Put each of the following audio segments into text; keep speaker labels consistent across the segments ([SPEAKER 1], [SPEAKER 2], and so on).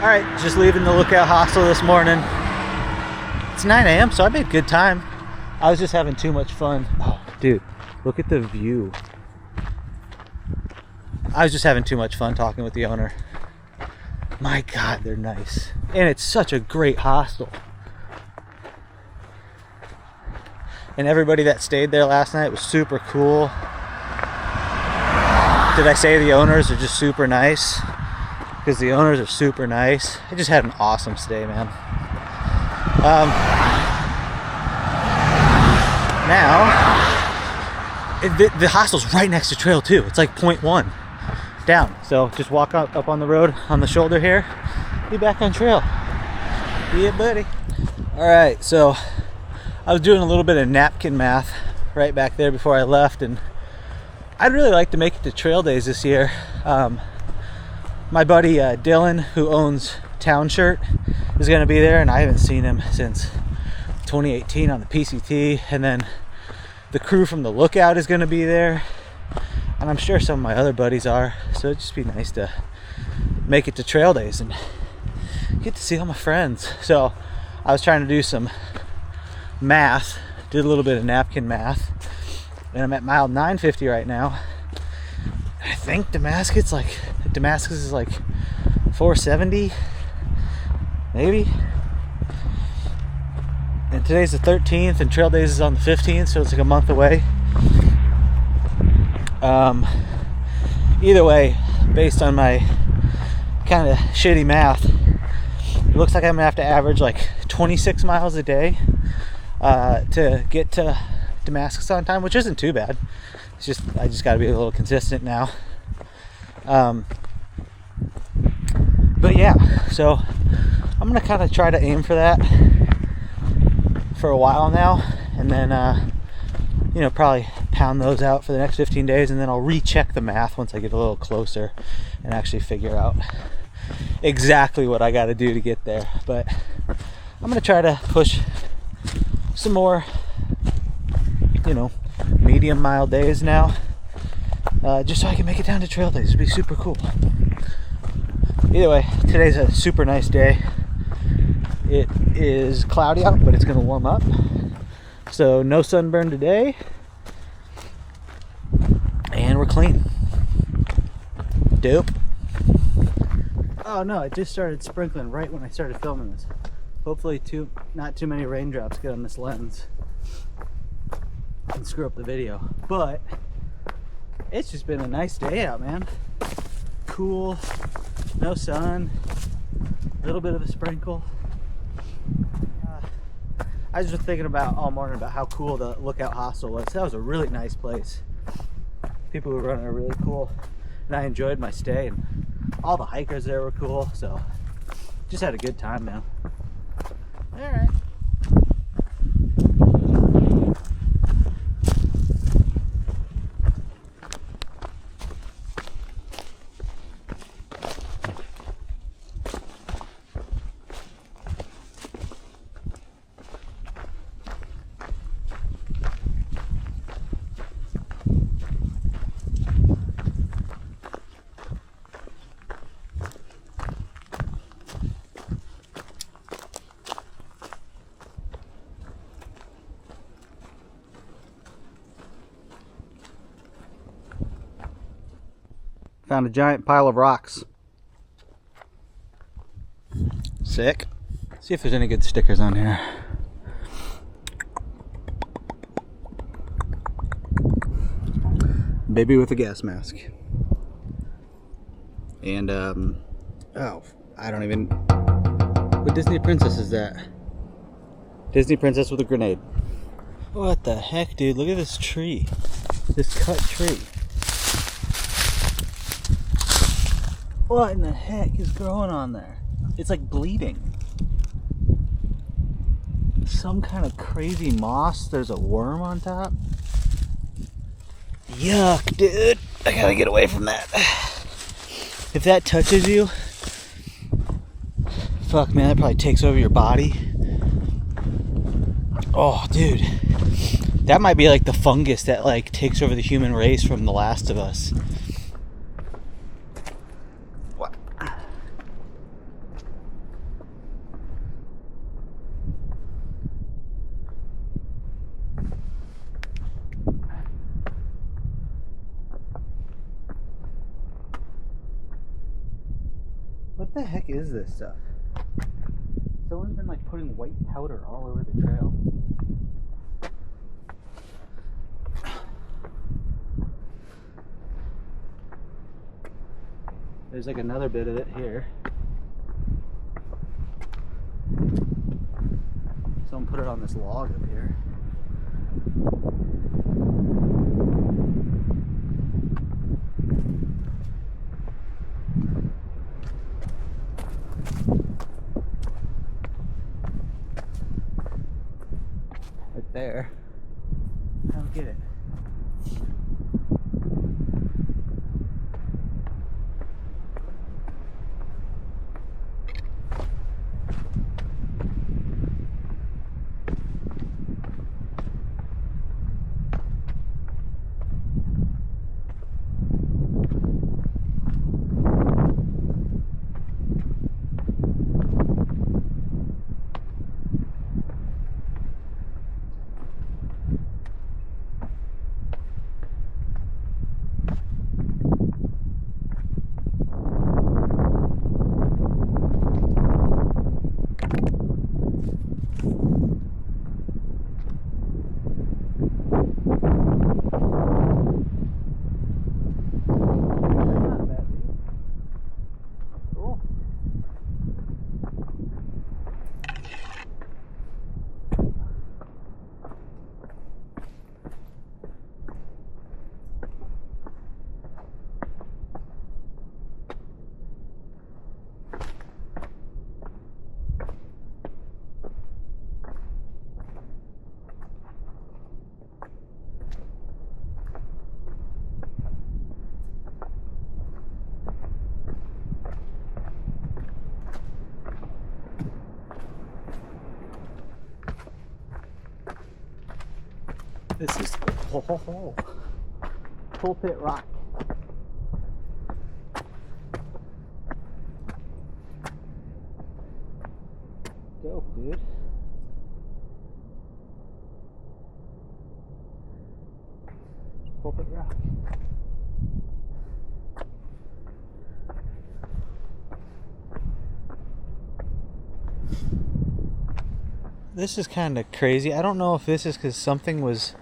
[SPEAKER 1] Alright, just leaving the Lookout Hostel this morning. It's 9 a.m. so I made good time. I was just having too much fun. Oh, dude, look at the view. I was just having too much fun talking with the owner. My God, they're nice. And it's such a great hostel. And everybody that stayed there last night was super cool. Did I say the owners are just super nice? Because the owners are super nice. I just had an awesome stay, man. Now, the hostel's right next to trail 2. It's like 0.1 down. So just walk up on the road on the shoulder here. Be back on trail. Yeah, buddy. All right, so I was doing a little bit of napkin math right back there before I left, and I'd really like to make it to trail days this year. My buddy Dylan, who owns Town Shirt, is going to be there, and I haven't seen him since 2018 on the PCT. And then the crew from the Lookout is going to be there, and I'm sure some of my other buddies are. So it'd just be nice to make it to trail days and get to see all my friends. So I was trying to do some math, did a little bit of napkin math, and I'm at mile 950 right now. I think Damascus is like 470, maybe. And today's the 13th, and trail days is on the 15th, so it's like a month away. Either way, based on my kind of shitty math, it looks like I'm gonna have to average like 26 miles a day to get to Damascus on time, which isn't too bad. It's just I just got to be a little consistent now. But yeah, so I'm gonna kind of try to aim for that for a while now, and then probably pound those out for the next 15 days, and then I'll recheck the math once I get a little closer and actually figure out exactly what I got to do to get there. But I'm gonna try to push some more medium mile days now, just so I can make it down to trail days. It'd be super cool. Either way, today's a super nice day. It is cloudy out, but it's gonna warm up, so no sunburn today, and we're clean. Dope. Oh no, it just started sprinkling right when I started filming this. Hopefully not too many raindrops get on this lens and screw up the video. But it's just been a nice day out, man. Cool, no sun, a little bit of a sprinkle. I was just thinking about all morning about how cool the Lookout Hostel was. That was a really nice place. People who were running are really cool, and I enjoyed my stay, and all the hikers there were cool, so just had a good time, man. All right. Found a giant pile of rocks. Sick. See if there's any good stickers on here. Baby with a gas mask. And I don't even. What Disney princess is that? Disney princess with a grenade. What the heck, dude? Look at this tree. This cut tree. What in the heck is growing on there? It's like bleeding. Some kind of crazy moss. There's a worm on top. Yuck, dude. I gotta get away from that. If that touches you, fuck, man, that probably takes over your body. Oh, dude. That might be like the fungus that like takes over the human race from The Last of Us. What the heck is this stuff? Someone's been like putting white powder all over the trail. There's like another bit of it here. Someone put it on this log up here. Right there. I don't get it. This is Pulpit Rock. Dope, dude. Pulpit Rock. This is kind of crazy. I don't know if this is because something was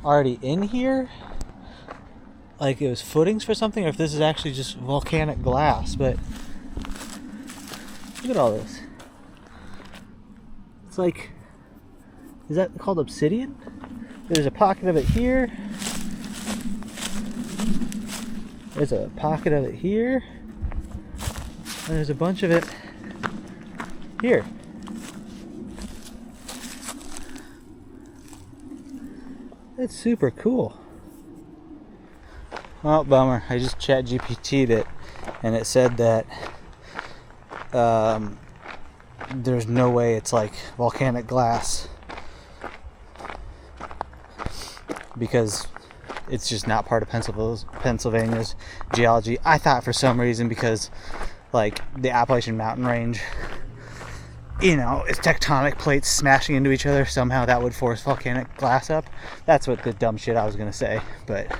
[SPEAKER 1] already in here, like it was footings for something, or if this is actually just volcanic glass, but look at all this. It's like, is that called obsidian? There's a pocket of it here. There's a pocket of it here. And there's a bunch of it here. That's super cool. Well, bummer. I just chat GPT'd it, and it said that there's no way it's like volcanic glass because it's just not part of Pennsylvania's geology. I thought for some reason because like the Appalachian mountain range, you know, it's tectonic plates smashing into each other, somehow that would force volcanic glass up. That's what the dumb shit I was gonna say, but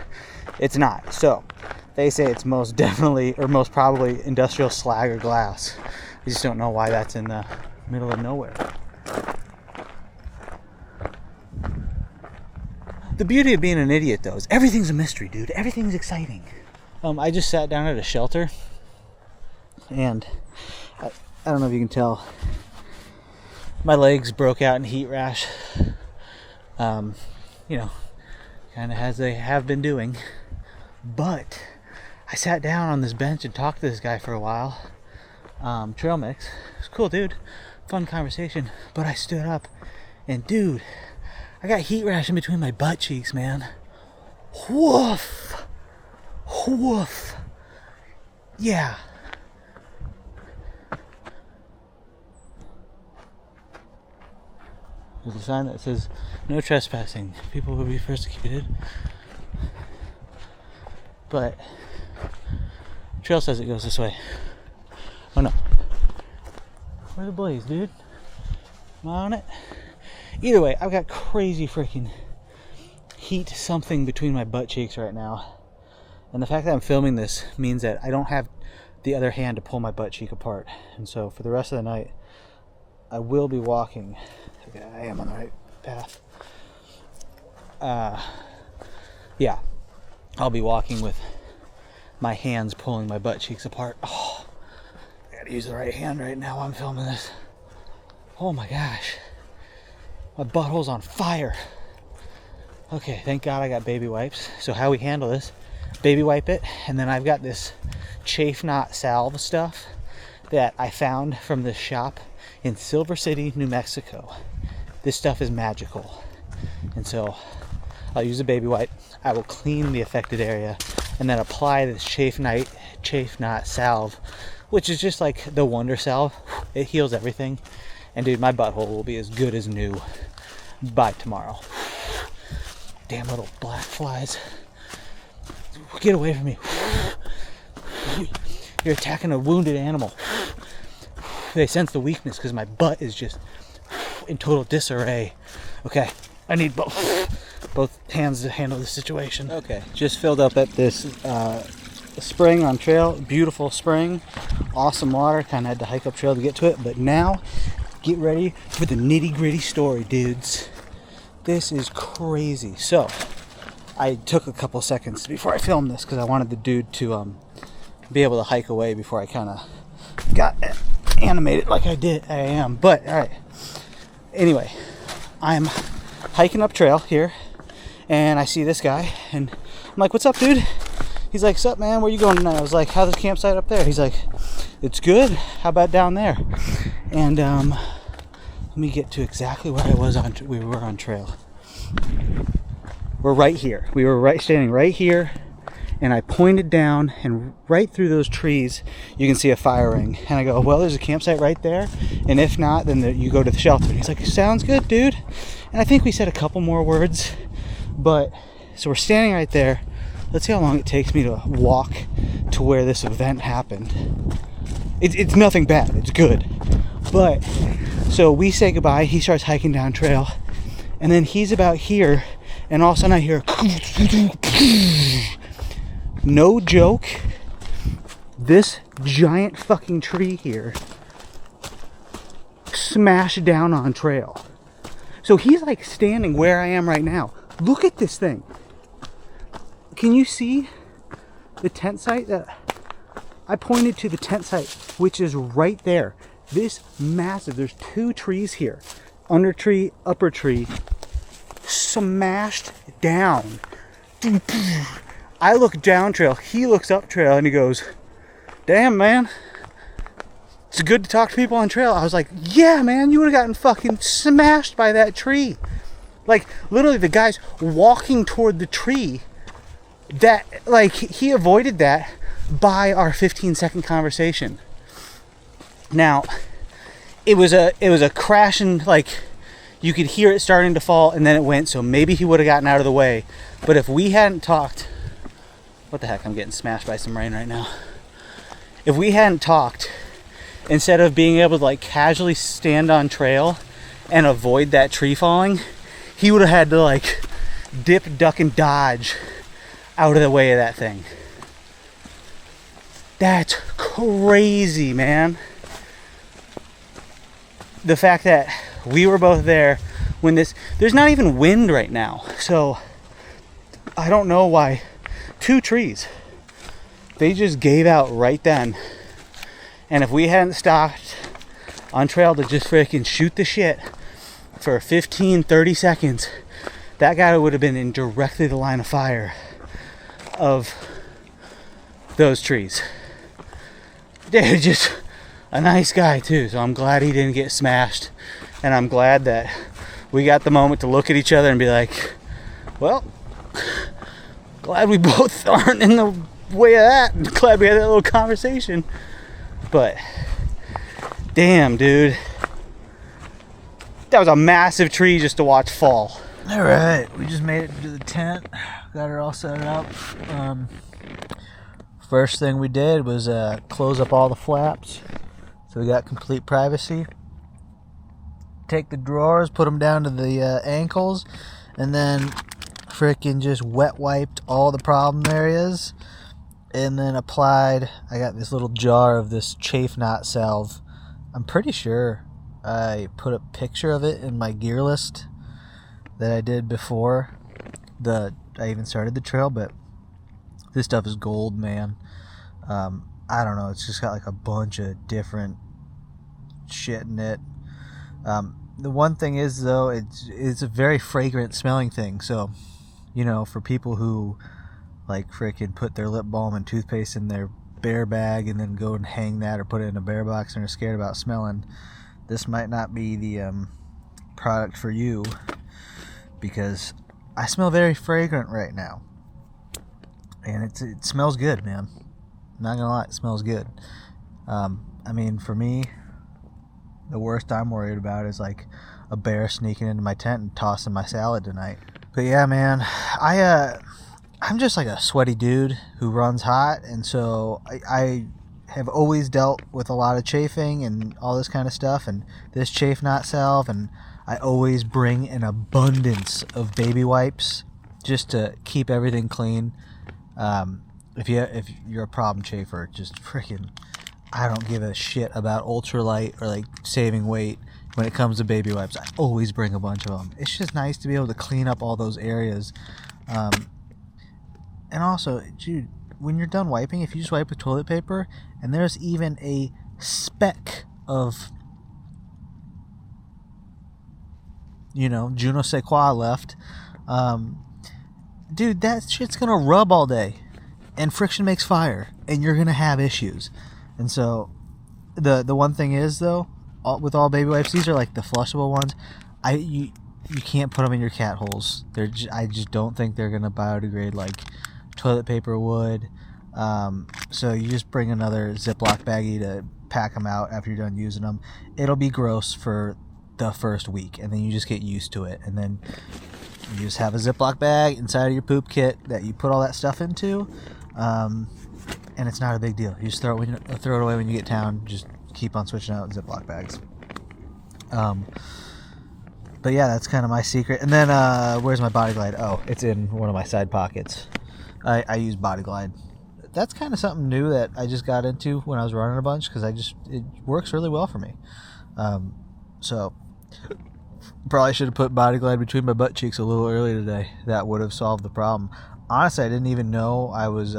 [SPEAKER 1] it's not. So they say it's most definitely or most probably industrial slag or glass. I just don't know why that's in the middle of nowhere. The beauty of being an idiot though is everything's a mystery, dude. Everything's exciting. I just sat down at a shelter and I don't know if you can tell, my legs broke out in heat rash, you know, kind of as they have been doing. But I sat down on this bench and talked to this guy for a while. Trail mix. It was cool, dude. Fun conversation. But I stood up and, dude, I got heat rash in between my butt cheeks, man. Woof. Woof. Yeah. There's a sign that says no trespassing. People will be persecuted. But trail says it goes this way. Oh no. Where's the blaze, dude? Am I on it? Either way, I've got crazy freaking heat something between my butt cheeks right now. And the fact that I'm filming this means that I don't have the other hand to pull my butt cheek apart. And so for the rest of the night, I will be walking. Okay, I am on the right path. Yeah, I'll be walking with my hands pulling my butt cheeks apart. Oh, I gotta use the right hand right now while I'm filming this. Oh my gosh, my butthole's on fire. Okay, thank God I got baby wipes. So how we handle this, baby wipe it, and then I've got this chafe knot salve stuff that I found from this shop in Silver City, New Mexico. This stuff is magical. And so I'll use a baby wipe. I will clean the affected area and then apply this chafe knot salve, which is just like the Wonder Salve. It heals everything. And dude, my butthole will be as good as new by tomorrow. Damn little black flies. Get away from me. You're attacking a wounded animal. They sense the weakness because my butt is just in total disarray. Okay, I need both hands to handle the situation. Okay, just filled up at this spring on trail. Beautiful spring, awesome water. Kind of had to hike up trail to get to it, but now get ready for the nitty-gritty story, dudes. This is crazy. So I took a couple seconds before I filmed this because I wanted the dude to be able to hike away before I kind of got animated like I am. But all right, anyway, I'm hiking up trail here and I see this guy and I'm like, what's up, dude? He's like, sup, man, where you going tonight? I was like, how's the campsite up there? He's like, it's good. How about down there? And let me get to exactly where we were on trail. We're right here. We were standing right here, and I pointed down, and right through those trees, you can see a fire ring. And I go, well, there's a campsite right there, and if not, then you go to the shelter. And he's like, sounds good, dude. And I think we said a couple more words, but so we're standing right there. Let's see how long it takes me to walk to where this event happened. It's nothing bad. It's good. But so we say goodbye. He starts hiking down trail, and then he's about here, and all of a sudden I hear, no joke, this giant fucking tree here smashed down on trail. So he's like standing where I am right now. Look at this thing. Can you see the tent site? I pointed to the tent site, which is right there. This massive, there's two trees here. Under tree, upper tree, smashed down. I look down trail, he looks up trail, and he goes, damn, man, it's good to talk to people on trail. I was like, yeah, man, you would have gotten fucking smashed by that tree. Like, literally, the guy's walking toward the tree that, like, he avoided that by our 15-second conversation. Now, it was a crashing, like, you could hear it starting to fall, and then it went, so maybe he would have gotten out of the way. But if we hadn't talked, what the heck, I'm getting smashed by some rain right now. If we hadn't talked, instead of being able to, like, casually stand on trail and avoid that tree falling, he would have had to, like, dip, duck, and dodge out of the way of that thing. That's crazy, man. The fact that we were both there when there's not even wind right now. So I don't know why. Two trees, they just gave out right then. And if we hadn't stopped on trail to just freaking shoot the shit for 15-30 seconds, that guy would have been in directly the line of fire of those trees. Dude, just a nice guy too, so I'm glad he didn't get smashed, and I'm glad that we got the moment to look at each other and be like, well, glad we both aren't in the way of that, and glad we had that little conversation. But damn, dude, that was a massive tree just to watch fall.
[SPEAKER 2] All right, we just made it to the tent, got her all set up. First thing we did was close up all the flaps, so we got complete privacy. Take the drawers, put them down to the ankles, and then frickin' just wet wiped all the problem areas. and then applied. I got this little jar of this chafe knot salve. I'm pretty sure I put a picture of it in my gear list that I did before I even started the trail, but this stuff is gold, man. I don't know, it's just got like a bunch of different shit in it. The one thing is, though, it's a very fragrant smelling thing, so, you know, for people who like freaking put their lip balm and toothpaste in their bear bag and then go and hang that or put it in a bear box and are scared about smelling, this might not be the product for you, because I smell very fragrant right now, and it smells good, man. I'm not gonna lie, it smells good. I mean, for me, the worst I'm worried about is like a bear sneaking into my tent and tossing my salad tonight. But yeah, man, I'm just like a sweaty dude who runs hot, and so I have always dealt with a lot of chafing and all this kind of stuff, and this chafe knot salve, and I always bring an abundance of baby wipes just to keep everything clean. If you're a problem chafer, just freaking, I don't give a shit about ultralight or like saving weight when it comes to baby wipes. I always bring a bunch of them. It's just nice to be able to clean up all those areas. And also, dude, when you're done wiping, if you just wipe with toilet paper and there's even a speck of, you know, je ne sais quoi left, dude, that shit's gonna rub all day, and friction makes fire, and you're gonna have issues. And so the one thing is, though, with all baby wipes, these are like the flushable ones. You can't put them in your cat holes. I just don't think they're gonna biodegrade like toilet paper would. So you just bring another Ziploc baggie to pack them out after you're done using them. It'll be gross for the first week, and then you just get used to it, and then you just have a Ziploc bag inside of your poop kit that you put all that stuff into, and it's not a big deal. You just throw it away when you get down. Just keep on switching out Ziploc bags. But yeah, that's kind of my secret. And then where's my Body Glide? Oh, it's in one of my side pockets. I use Body Glide. That's kind of something new that I just got into when I was running a bunch, because it works really well for me. So probably should have put Body Glide between my butt cheeks a little earlier today. That would have solved the problem. Honestly, I didn't even know I was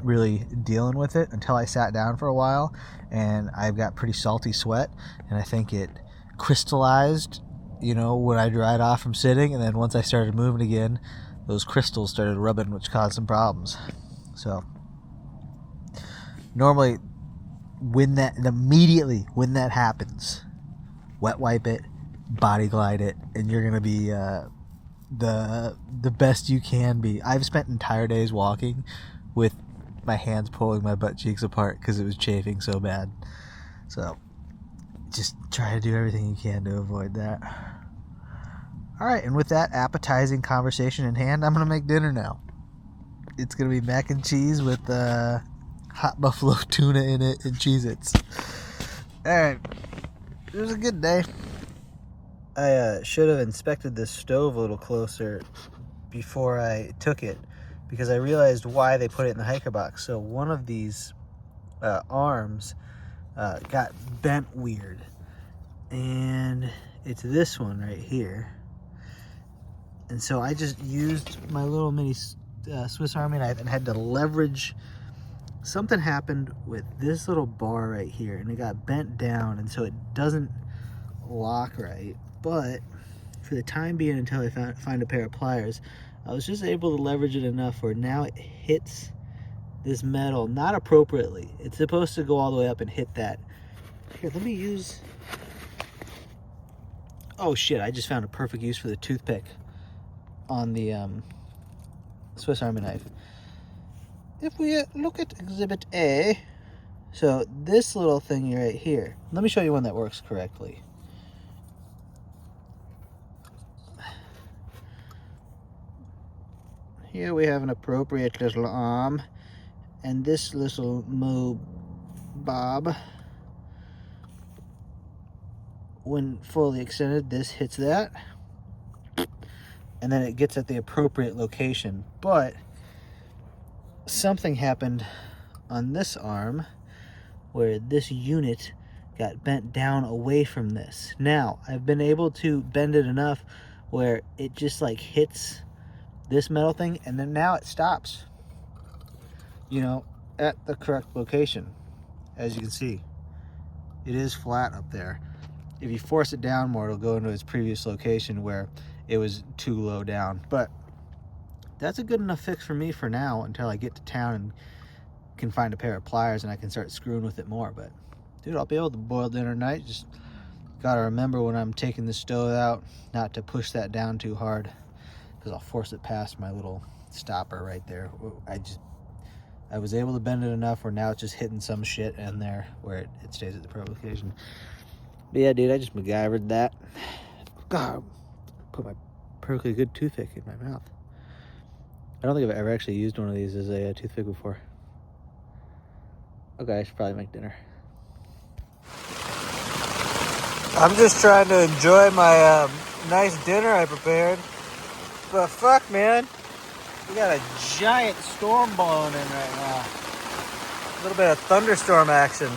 [SPEAKER 2] really dealing with it until I sat down for a while, and I've got pretty salty sweat, and I think it crystallized, you know, when I dried off from sitting, and then once I started moving again, those crystals started rubbing, which caused some problems. So normally immediately when that happens, wet wipe it, Body Glide it, and you're gonna be the best you can be. I've spent entire days walking with my hands pulling my butt cheeks apart because it was chafing so bad. So just try to do everything you can to avoid that. Alright, and with that appetizing conversation in hand, I'm going to make dinner now. It's going to be mac and cheese with hot buffalo tuna in it and Cheez-Its. Alright, it was a good day. I should have inspected this stove a little closer before I took it, because I realized why they put it in the hiker box. So one of these arms got bent weird, and it's this one right here. And so I just used my little mini Swiss Army knife and had to leverage. Something happened with this little bar right here, and it got bent down, and so it doesn't lock right. But for the time being, until I find a pair of pliers, I was just able to leverage it enough where now it hits this metal not appropriately. It's supposed to go all the way up and hit that. Here, let me use... Oh shit, I just found a perfect use for the toothpick on the Swiss Army knife. If we look at Exhibit A, so this little thing right here, let me show you one that works correctly. Here we have an appropriate little arm, and this little bob, when fully extended, this hits that, and then it gets at the appropriate location. But something happened on this arm where this unit got bent down away from this. Now, I've been able to bend it enough where it just like hits this metal thing, and then now it stops, you know, at the correct location. As you can see, it is flat up there. If you force it down more, it'll go into its previous location where it was too low down. But that's a good enough fix for me for now until I get to town and can find a pair of pliers and I can start screwing with it more. But dude, I'll be able to boil dinner tonight. Just gotta remember when I'm taking the stove out not to push that down too hard, because I'll force it past my little stopper right there. I was able to bend it enough where now it's just hitting some shit in there where it stays at the proper location. But yeah, dude, I just MacGyvered that. God, put my perfectly good toothpick in my mouth. I don't think I've ever actually used one of these as a toothpick before. Okay, I should probably make dinner. I'm just trying to enjoy my nice dinner I prepared. But fuck, man. We got a giant storm blowing in right now. A little bit of thunderstorm action.